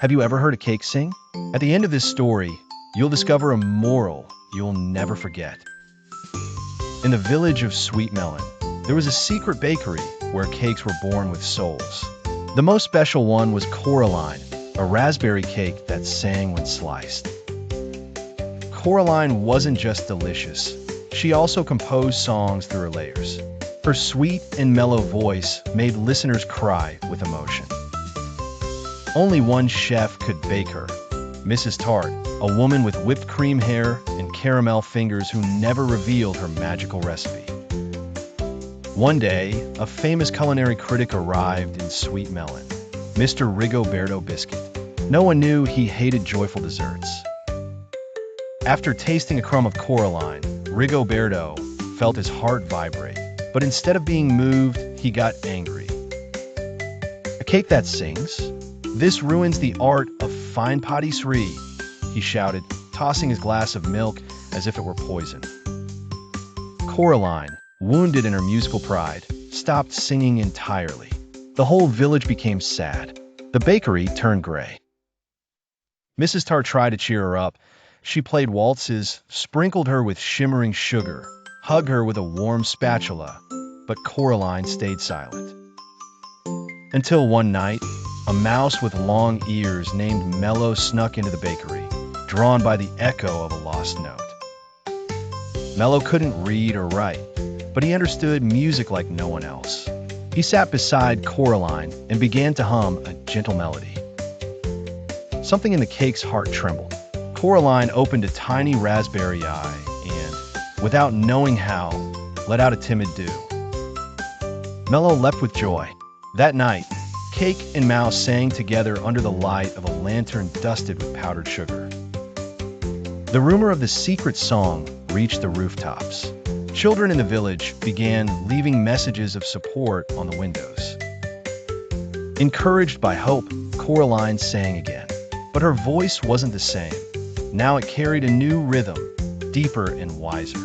Have you ever heard a cake sing? At the end of this story, you'll discover a moral you'll never forget. In the village of Sweetmelon, there was a secret bakery where cakes were born with souls. The most special one was Coraline, a raspberry cake that sang when sliced. Coraline wasn't just delicious, she also composed songs through her layers. Her sweet and mellow voice made listeners cry with emotion. Only one chef could bake her, Mrs. Tart, a woman with whipped cream hair and caramel fingers who never revealed her magical recipe. One day, a famous culinary critic arrived in Sweetmelon, Mr. Rigoberto Biscuit. No one knew he hated joyful desserts. After tasting a crumb of Coraline, Rigoberto felt his heart vibrate, but instead of being moved, he got angry. A cake that sings? This ruins the art of fine pâtisserie, he shouted, tossing his glass of milk as if it were poison. Coraline, wounded in her musical pride, stopped singing entirely. The whole village became sad. The bakery turned gray. Mrs. Tart tried to cheer her up. She played waltzes, sprinkled her with shimmering sugar, hugged her with a warm spatula, but Coraline stayed silent. Until one night, a mouse with long ears named Mello snuck into the bakery, drawn by the echo of a lost note. Mello couldn't read or write, but he understood music like no one else. He sat beside Coraline and began to hum a gentle melody. Something in the cake's heart trembled. Coraline opened a tiny raspberry eye and, without knowing how, let out a timid "doo." Mello leapt with joy. That night, Cake and Mouse sang together under the light of a lantern dusted with powdered sugar. The rumor of the secret song reached the rooftops. Children in the village began leaving messages of support on the windows. Encouraged by hope, Coraline sang again. But her voice wasn't the same. Now it carried a new rhythm, deeper and wiser.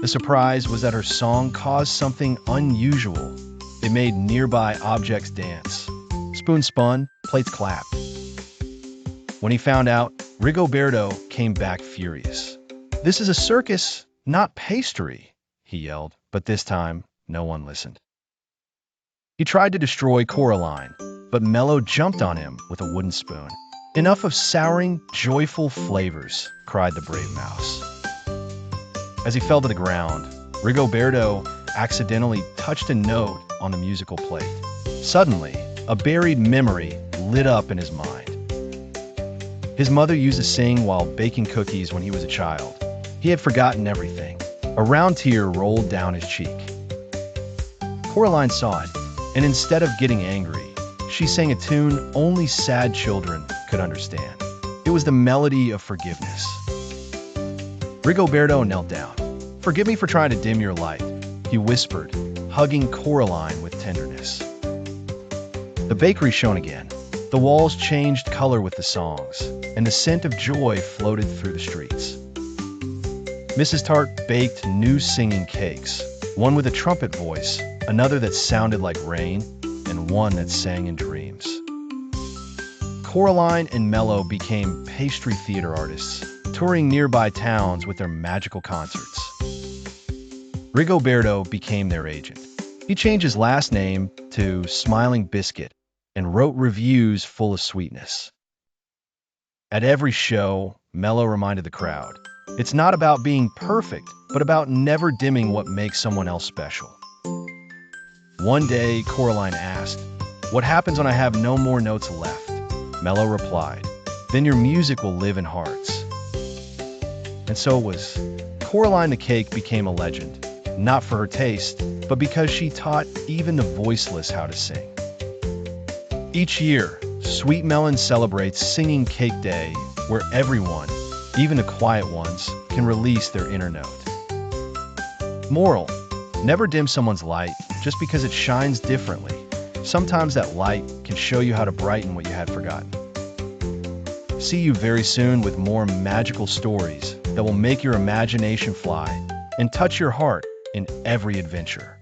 The surprise was that her song caused something unusual. It made nearby objects dance. Spoons spun, plates clapped. When he found out, Rigoberto came back furious. "This is a circus, not pastry," he yelled, but this time, no one listened. He tried to destroy Coraline, but Mello jumped on him with a wooden spoon. "Enough of souring, joyful flavors," cried the brave mouse. As he fell to the ground, Rigoberto accidentally touched a note on the musical plate. Suddenly, a buried memory lit up in his mind. His mother used to sing while baking cookies when he was a child. He had forgotten everything. A round tear rolled down his cheek. Coraline saw it, and instead of getting angry, she sang a tune only sad children could understand. It was the melody of forgiveness. Rigoberto knelt down. "Forgive me for trying to dim your light," he whispered, hugging Coraline with tenderness. The bakery shone again. The walls changed color with the songs, and the scent of joy floated through the streets. Mrs. Tart baked new singing cakes, one with a trumpet voice, another that sounded like rain, and one that sang in dreams. Coraline and Mello became pastry theater artists, touring nearby towns with their magical concerts. Rigoberto became their agent. He changed his last name to Smiling Biscuit and wrote reviews full of sweetness. At every show, Mello reminded the crowd, it's not about being perfect, but about never dimming what makes someone else special. One day, Coraline asked, "What happens when I have no more notes left?" Mello replied, "Then your music will live in hearts." And so it was. Coraline the cake became a legend, not for her taste, but because she taught even the voiceless how to sing. Each year, Sweetmelon celebrates Singing Cake Day, where everyone, even the quiet ones, can release their inner note. Moral: never dim someone's light just because it shines differently. Sometimes that light can show you how to brighten what you had forgotten. See you very soon with more magical stories that will make your imagination fly and touch your heart in every adventure.